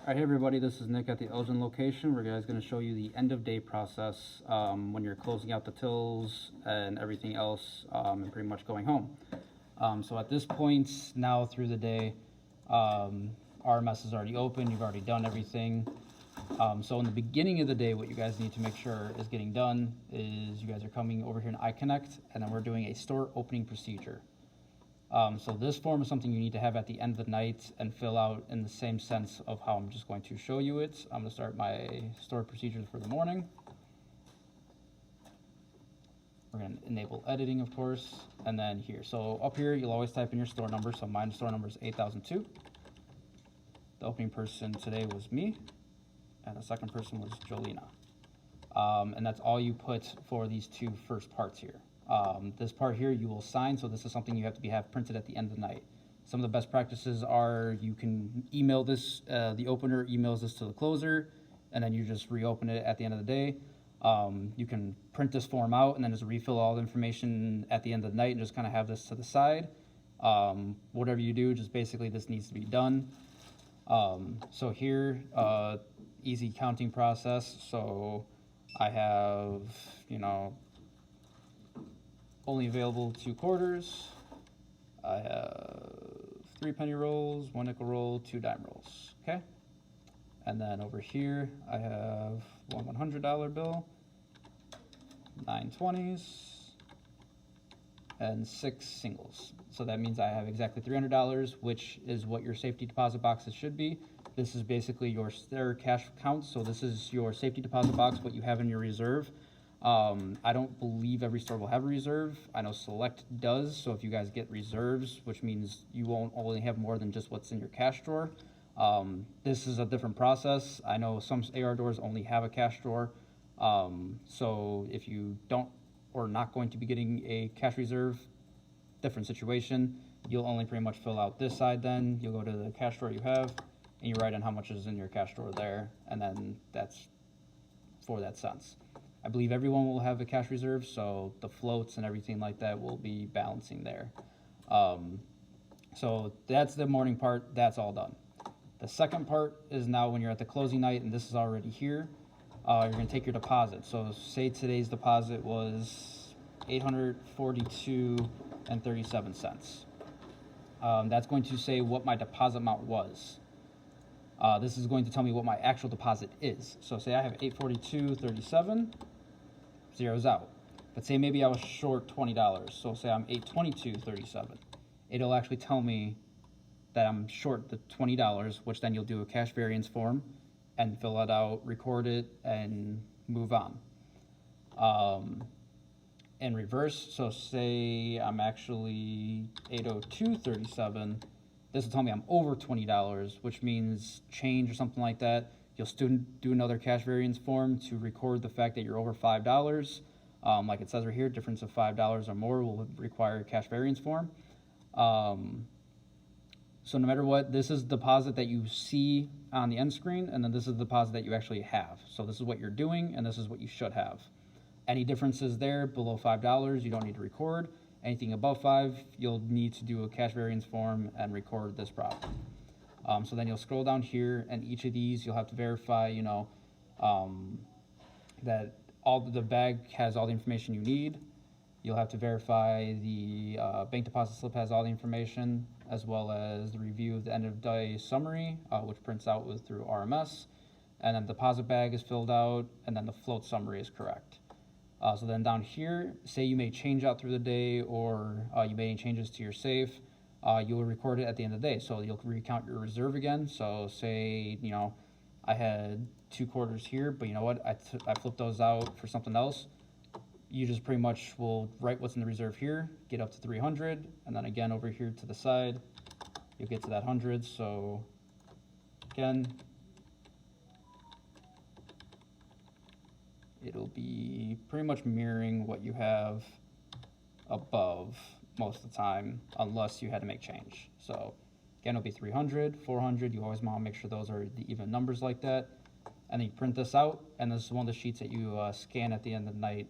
Alright, hey everybody, this is Nick at the Elgin location. We're guys going to show you the end of day process when you're closing out the tills and everything else and pretty much going home. So at this point, now through the day, RMS is already open, you've already done everything. So in the beginning of the day, what you guys need to make sure is getting done is you guys are coming over here in iConnect, and then we're doing a store opening procedure. So this form is something you need to have at the end of the night and fill out in the same sense of how I'm just going to show you it. I'm going to start my store procedures for the morning. We're going to enable editing, of course, and then here. So up here, you'll always type in your store number. So my store number is 8002. The opening person today was me, and the second person was Jolena. And that's all you put for these two first parts here. This part here you will sign, so this is something you have to have printed at the end of the night. Some of the best practices are you can email this, the opener emails this to the closer, and then you just reopen it at the end of the day. You can print this form out and then just refill all the information at the end of the night and just kind of have this to the side. Whatever you do, just basically this needs to be done. So here, easy counting process. So I have, only available 2 quarters. I have 3 penny rolls, 1 nickel roll, 2 dime rolls, okay? And then over here, I have 1 $100 bill, 9 20s, and 6 singles. So that means I have exactly $300, which is what your safety deposit boxes should be. This is basically your their cash count, so this is your safety deposit box, what you have in your reserve. I don't believe every store will have a reserve. I know Select does, so if you guys get reserves, which means you won't only have more than just what's in your cash drawer. This is a different process. I know some AR doors only have a cash drawer. So if you don't or not going to be getting a cash reserve, different situation. You'll only pretty much fill out this side then. You'll go to the cash drawer you have, and you write in how much is in your cash drawer there, and then that's for that sense. I believe everyone will have a cash reserve, so the floats and everything like that will be balancing there. So that's the morning part, that's all done. The second part is now when you're at the closing night, and this is already here, you're gonna take your deposit. So say today's deposit was $842.37. That's going to say what my deposit amount was. This is going to tell me what my actual deposit is. So say I have $842.37, zeroes out. But say maybe I was short $20, so say I'm $822.37. It'll actually tell me that I'm short the $20, which then you'll do a cash variance form and fill it out, record it, and move on. In reverse, so say I'm actually $802.37, this will tell me I'm over $20, which means change or something like that. You'll still do another cash variance form to record the fact that you're over $5. Like it says right here, difference of $5 or more will require a cash variance form. So no matter what, this is the deposit that you see on the end screen, and then this is the deposit that you actually have. So this is what you're doing, and this is what you should have. Any differences there below $5, you don't need to record. Anything above 5, you'll need to do a cash variance form and record this problem. So then you'll scroll down here, and each of these you'll have to verify, that the bag has all the information you need. You'll have to verify the bank deposit slip has all the information, as well as the review of the end of day summary, which prints out through RMS. And then the deposit bag is filled out, and then the float summary is correct. So then down here, say you may change out through the day, or you made any changes to your safe, you will record it at the end of the day. So you'll recount your reserve again. So say, I had 2 quarters here, but you know what, I flipped those out for something else. You just pretty much will write what's in the reserve here, get up to 300, and then again over here to the side, you'll get to that 100. So again, it'll be pretty much mirroring what you have above most of the time, unless you had to make change. So again, it'll be 300, 400. You always want to make sure those are the even numbers like that. And then you print this out, and this is one of the sheets that you scan at the end of the night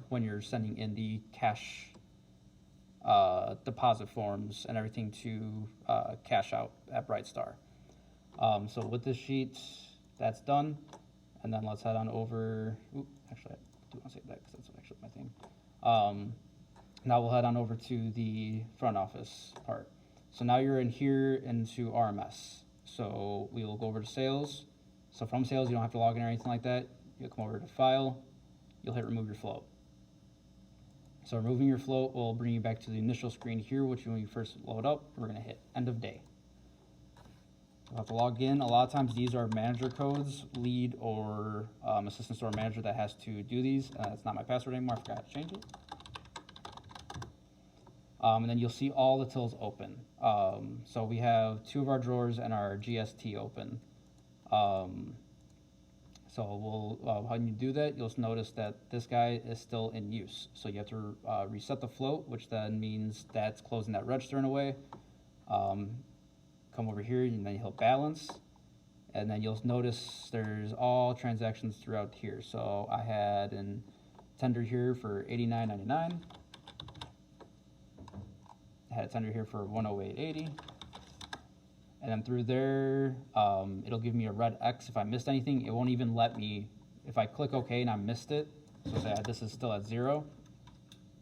when you're sending in the cash deposit forms and everything to cash out at Brightstar. So with this sheet, that's done. And then let's head on over, actually, I do want to save that because that's actually my thing. Now we'll head on over to the front office part. So now you're in here into RMS. So we will go over to sales. So from sales, you don't have to log in or anything like that. You'll come over to file, you'll hit remove your float. So removing your float will bring you back to the initial screen here, which when you first load up, we're gonna hit end of day. You'll have to log in. A lot of times these are manager codes, lead or assistant store manager that has to do these. It's not my password anymore, I forgot to change it. And then you'll see all the tills open. So we have 2 of our drawers and our GST open. So when you do that, you'll notice that this guy is still in use. So you have to reset the float, which then means that's closing that register in a way. Come over here and then you'll balance. And then you'll notice there's all transactions throughout here. So I had a tender here for $89.99. I had a tender here for $108.80. And then through there, it'll give me a red X if I missed anything. It won't even let me, if I click OK and I missed it, so say this is still at 0,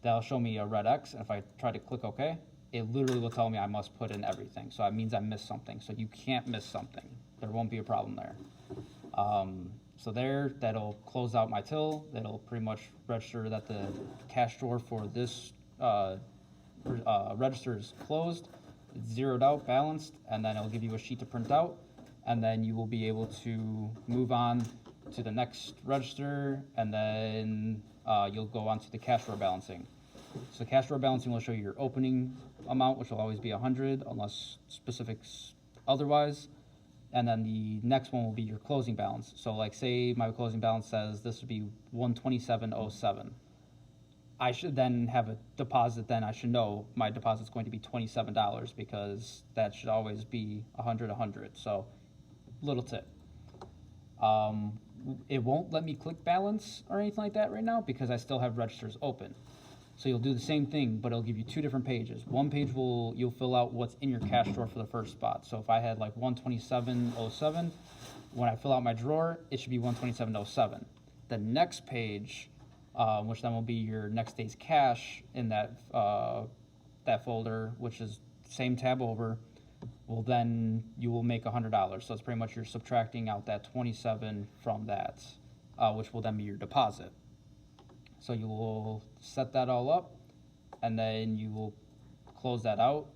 that'll show me a red X. And if I try to click OK, it literally will tell me I must put in everything. So that means I missed something. So you can't miss something. There won't be a problem there. So there, that'll close out my till. That'll pretty much register that the cash drawer for this register is closed. It's zeroed out, balanced, and then it'll give you a sheet to print out, and then you will be able to move on to the next register, and then you'll go on to the cash drawer balancing. So cash drawer balancing will show you your opening amount, which will always be 100 unless specifics otherwise, and then the next one will be your closing balance. So like say my closing balance says this would be 127.07. I should then have a deposit, then I should know my deposit is going to be $27 because that should always be 100. So little tip. It won't let me click balance or anything like that right now because I still have registers open. So you'll do the same thing, but it'll give you 2 different pages. One page you'll fill out what's in your cash drawer for the first spot. So if I had like 127.07, when I fill out my drawer, it should be 127.07. The next page, which then will be your next day's cash in that folder, which is same tab over, you will make $100. So it's pretty much you're subtracting out that 27 from that, which will then be your deposit. So you will set that all up, and then you will close that out,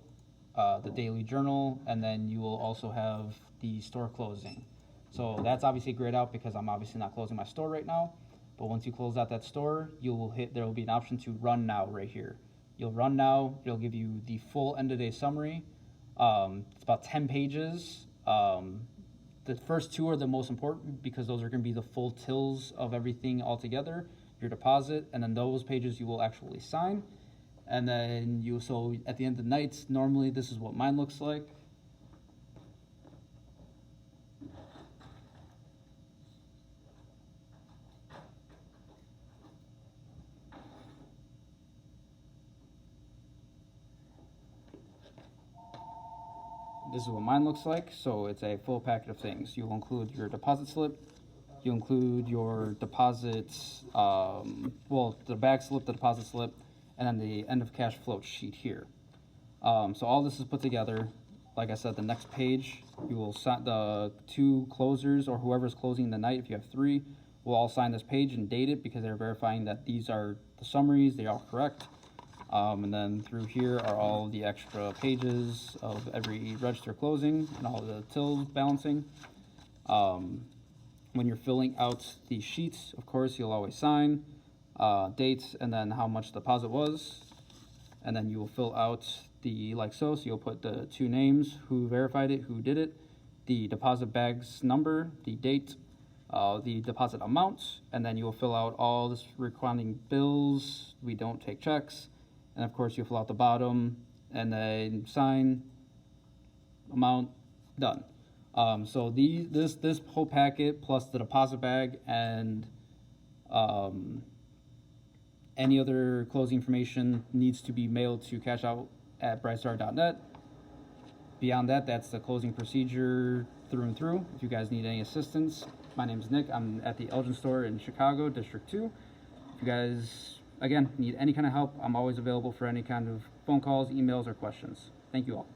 the daily journal, and then you will also have the store closing. So that's obviously grayed out because I'm obviously not closing my store right now. But once you close out that store, there will be an option to run now right here. You'll run now, it'll give you the full end of day summary. It's about 10 pages. The first 2 are the most important because those are gonna be the full tills of everything all together, your deposit, and then those pages you will actually sign. And then so at the end of the night, normally this is what mine looks like. This is what mine looks like. So it's a full packet of things. You'll include your deposit slip. You include your deposits, the bag slip, the deposit slip, and then the end of cash float sheet here. So all this is put together. Like I said, the next page, you will sign the 2 closers or whoever's closing the night. If you have 3, will all sign this page and date it because they're verifying that these are the summaries, they are correct. And then through here are all the extra pages of every register closing and all the till balancing. When you're filling out the sheets, of course, you'll always sign dates and then how much the deposit was. And then you will fill out like so. So you'll put the 2 names, who verified it, who did it, the deposit bag's number, the date, the deposit amount, and then you'll fill out all this corresponding bills. We don't take checks. And of course, you fill out the bottom and then sign, amount, done. So this whole packet plus the deposit bag and any other closing information needs to be mailed to cashout@brightstar.net. Beyond that, that's the closing procedure through and through. If you guys need any assistance, my name's Nick. I'm at the Elgin store in Chicago, District 2. If you guys, again, need any kind of help, I'm always available for any kind of phone calls, emails, or questions. Thank you all.